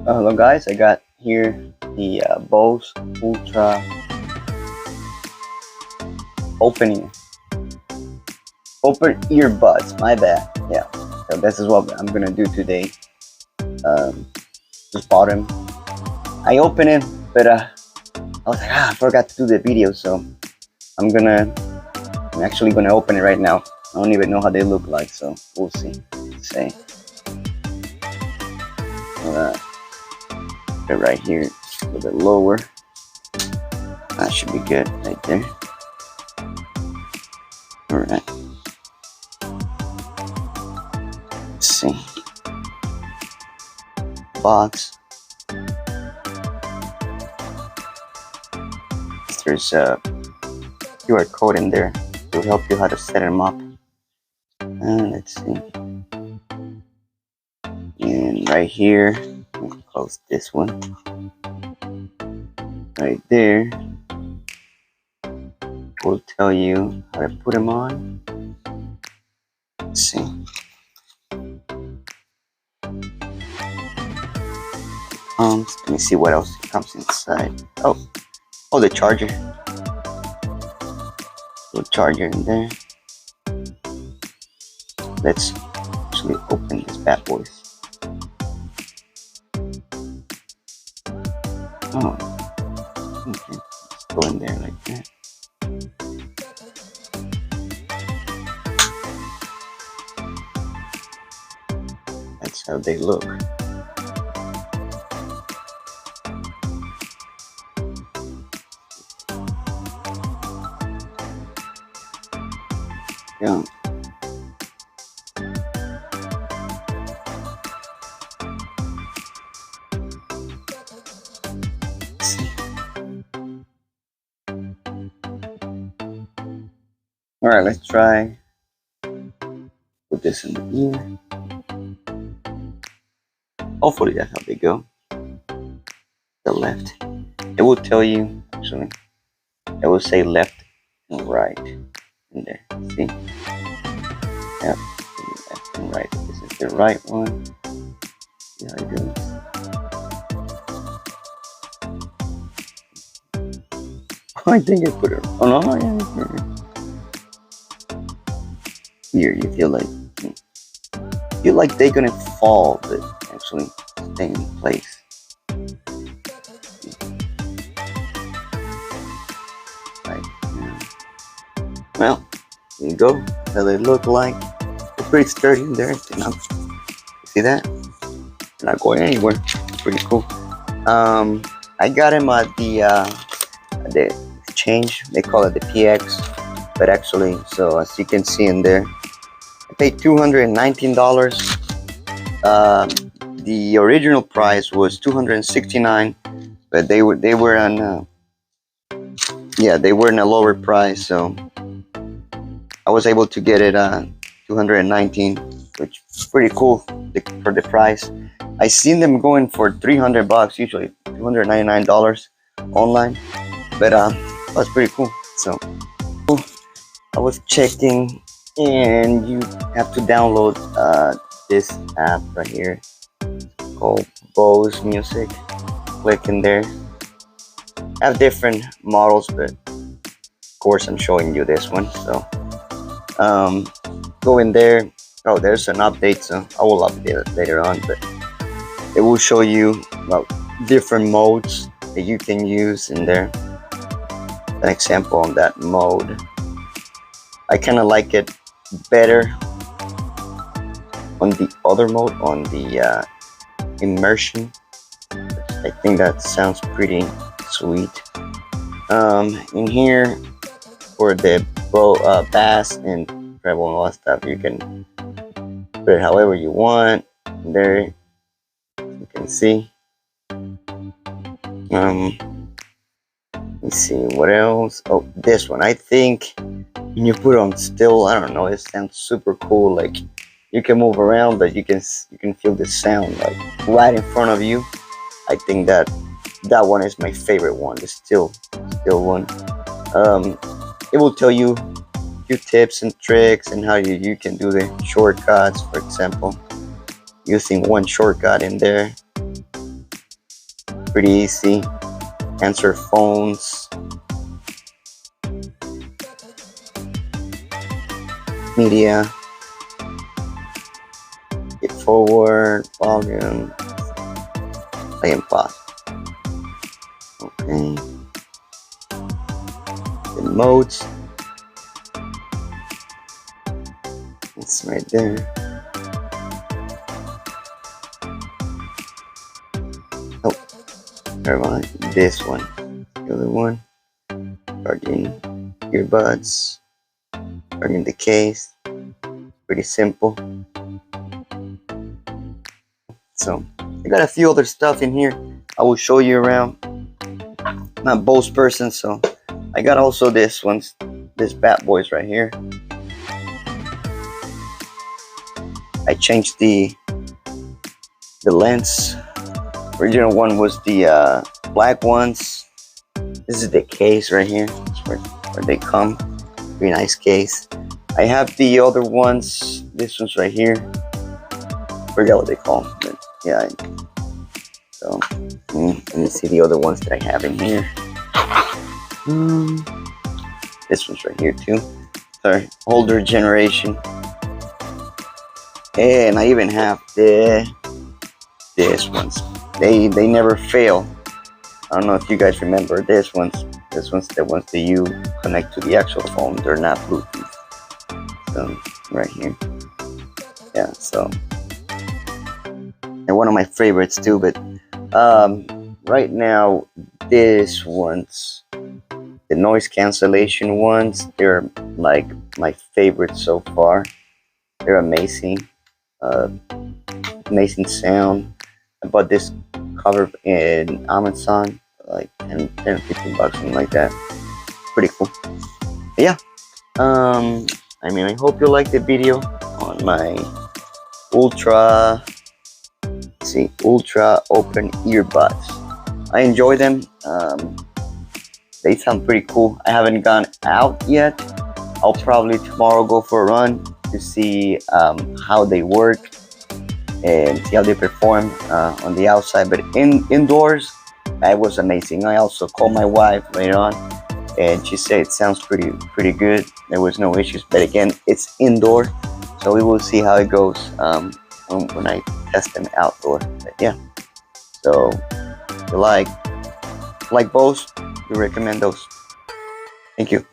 Hello guys, I got here the Bose Ultra opening open earbuds. My bad. Yeah, so this is what I'm gonna do today. Just bought him. I opened him, but I was like, I forgot to do the video, so I'm actually gonna open it right now. I don't even know how they look like, so we'll see. Let's see. Put it right here, a little bit lower. That should be good right there. All right. Let's see. Box. There's a QR code in there to help you how to set them up. And let's see. And right here, I'll close this one. Right there will tell you how to put them on. Let's see. Let me see what else comes inside. Oh, the charger. Little charger in there. Let's actually open this bad boy. Oh, okay. Let's go in there like that. That's how they look. Yeah. All right, let's try. Put this in the ear. Hopefully that's how they go. The left. It will tell you, actually, it will say left and right in there. See? Yep. Left and right. This is the right one. See how it goes. I think I put it. Oh no, yeah. Here, you feel like they're gonna fall, but actually stay in place. Right now. Well, there you go. How they look like. They're pretty sturdy in there. See that? They're not going anywhere. Pretty cool. I got him at the exchange. They call it the PX, but actually, so as you can see in there, I paid $219. The original price was $269, but they were on they were in a lower price, so I was able to get it $219, which is pretty cool for the price. I seen them going for $300, usually $299 online, but that's pretty cool. So I was checking, and you have to download this app right here called Bose Music. Click in there. I have different models, but of course I'm showing you this one. So go in there. Oh, there's an update, so I will update it later on, but it will show you about different modes that you can use in there. An example on that mode. I kind of like it better on the other mode, on the immersion. I think that sounds pretty sweet. In here for the bass and treble and all that stuff, you can put it however you want. There you can see. Let's see what else. Oh, this one. I think when you put on still, I don't know, it sounds super cool. Like you can move around, but you can feel the sound like right in front of you. I think that one is my favorite one, the still one. It will tell you a few tips and tricks and how you can do the shortcuts. For example, using one shortcut in there, pretty easy. Answer phones, media, get forward, volume, play and pause. Okay. The modes. It's right there. Oh, never mind. This one. The other one. Charging earbuds. Charging the case. Pretty simple. So I got a few other stuff in here. I will show you around. I'm not a Bose person, so I got also this bad boys right here. I changed the lens. Original one was the black ones. This is the case right here. That's where they come. Very nice case. I have the other ones. This one's right here. Forget what they call them, but yeah. So let me see the other ones that I have in here. This one's right here too. Sorry, older generation. And I even have this ones. They never fail. I don't know if you guys remember this ones. This one's the ones that you connect to the actual phone. They're not Bluetooth. So right here. Yeah. So they're one of my favorites too. But right now, this ones, the noise cancellation ones, they're like my favorite so far. They're amazing. Amazing sound. I bought this cover in Amazon, like 10 15 bucks, something like that. Pretty cool. But yeah. I mean, I hope you liked the video on my ultra open earbuds. I enjoy them. They sound pretty cool. I haven't gone out yet. I'll probably tomorrow go for a run to see how they work and see how they perform on the outside. But indoors, that was amazing. I also called my wife later on, and she said it sounds pretty good. There was no issues. But again, it's indoor, so we will see how it goes when I test them outdoor. But yeah, so if you like Bose, we recommend those. Thank you.